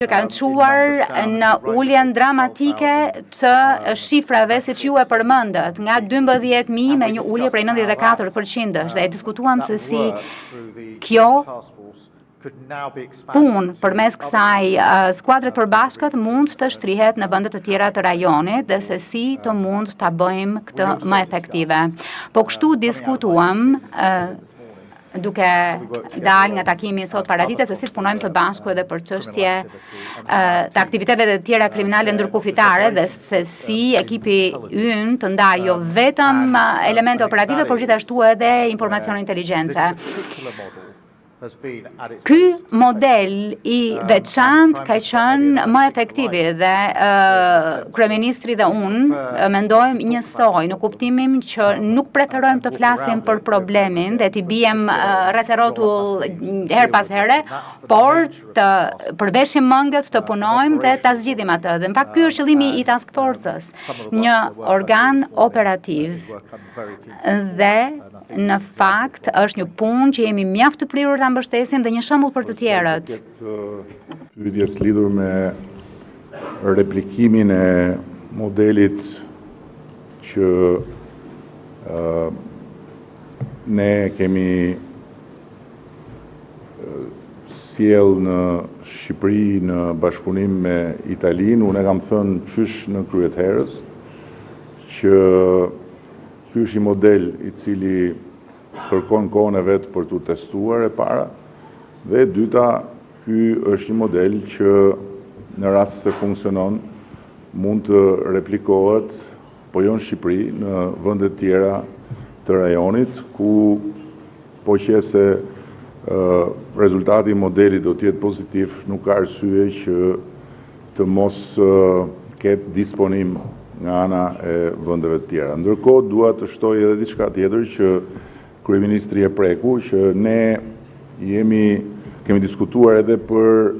që kanë quar në uljen dramatike të shifrave si që ju e përmëndët, nga 12.000 me një ulje prej 94%, dhe e diskutuam se si kjo punë përmes kësaj skuadret përbashkët mund të shtrihet në vendet të tjera të rajonit dhe se si të mund të bëjmë këtë më efektive. Po kështu diskutuam duke dal nga takimi sot paradite se si të punojmë së bashku edhe për çështje të aktiviteteve të tjera kriminale ndërkufitare dhe se si ekipi ynë të ndajë jo vetëm elemente operative, por gjithashtu edhe informacion e inteligjencë. Ky model i veçantë ka qenë më efektivi dhe kryeministri dhe unë mendojmë njësoj në kuptimin që nuk preferojmë të flasim për problemin dhe t'i bijem rreth rrotull her pas here, por të përveshim mëngët, të punojmë dhe ta zgjidhim atë. Dhe në fakt ky është qëllimi i task force-s, një organ operativ dhe në fakt është një punë që jemi mjaft të prirur ta mbështesim dhe një shembull për të tjerët. Pyetjes lidhur me replikimin e modelit që ne kemi sjell në Shqipëri në bashkëpunim me Italinë, unë e kam thënë qysh në kryet herës që ky është një model i cili kërkon kohën e vet për t'u testuar e para, dhe dyta, ky është një model që në rast se funksionon mund të replikohet, po jo në Shqipëri, në vende tjera të rajonit, ku po qese rezultati i modelit do t'jetë pozitiv, nuk ka arsye që të mos ketë disponim nga ana e vendeve të tjera. Ndërkohë dua të shtoj edhe diçka tjetër që kryeministri e preku, që ne kemi diskutuar edhe për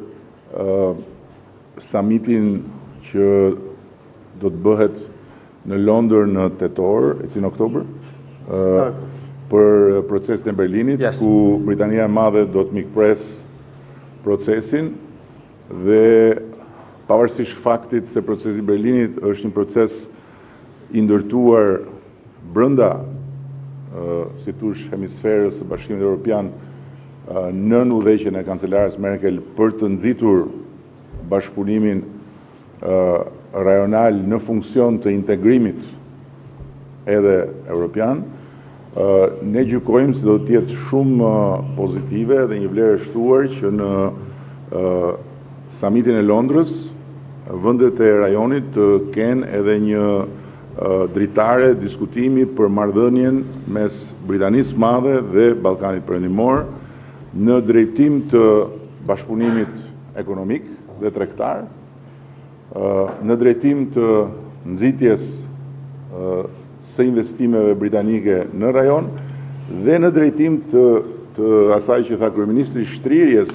summitin që do të bëhet në Londër në tetor, në oktober, për procesin e Berlinit, ku Britania e Madhe do të mikpres procesin dhe pavarësisht faktit se procesi i Berlinit është një proces i ndërtuar brenda si thosh hemisferës së Bashkimit Evropian nën udhëheqjen e kancelares Merkel për të nxitur bashkëpunimin rajonal në funksion të integrimit edhe evropian, ne gjykojmë se do të jetë shumë pozitive dhe një vlerë e shtuar që në summitin e Londrës vendet e rajonit të kenë edhe një dritare diskutimi për marrëdhënien mes Britanisë së Madhe dhe Ballkanit Perëndimor në drejtim të bashkëpunimit ekonomik dhe tregtar, në drejtim të nxitjes së investimeve britanike në rajon dhe në drejtim të asaj që tha kryeministri, shtrirjes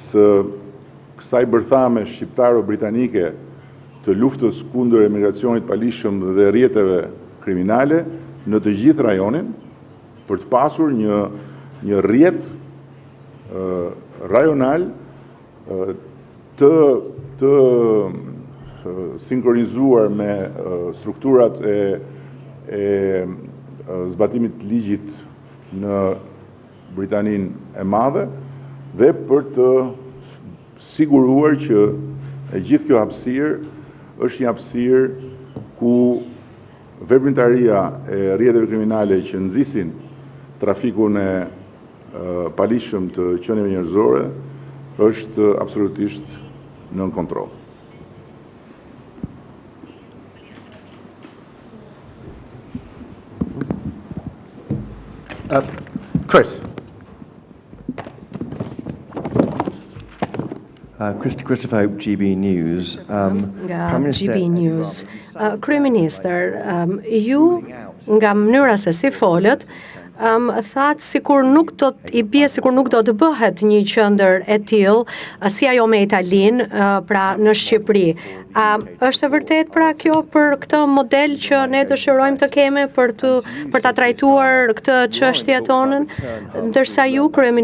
së kësaj bërthame shqiptaro-britanike të luftës kundër emigracionit palishëm dhe rrjeteve kriminale në të gjithë rajonin, për të pasur një rrjet rajonal të sinkronizuar me strukturat e zbatimit të ligjit në Britaninë e Madhe dhe për të siguruar që e gjithë kjo hapësirë është një hapësirë ku veprimtaria e rrjeteve kriminale që nxisin trafikun e palishëm të qenieve njerëzore është absolutisht nën kontroll. Chris. Christopher Hope, GB News. GB News. Kryeministër, ju nga mënyra se si folët, thatë sikur nuk do të bëhet një qendër e tillë si ajo me Italinë, pra në Shqipëri. Është e vërtet pra kjo për këtë model që ne dëshirojmë të kemi për ta trajtuar këtë çështje tonën, ndërsa ju kryeministër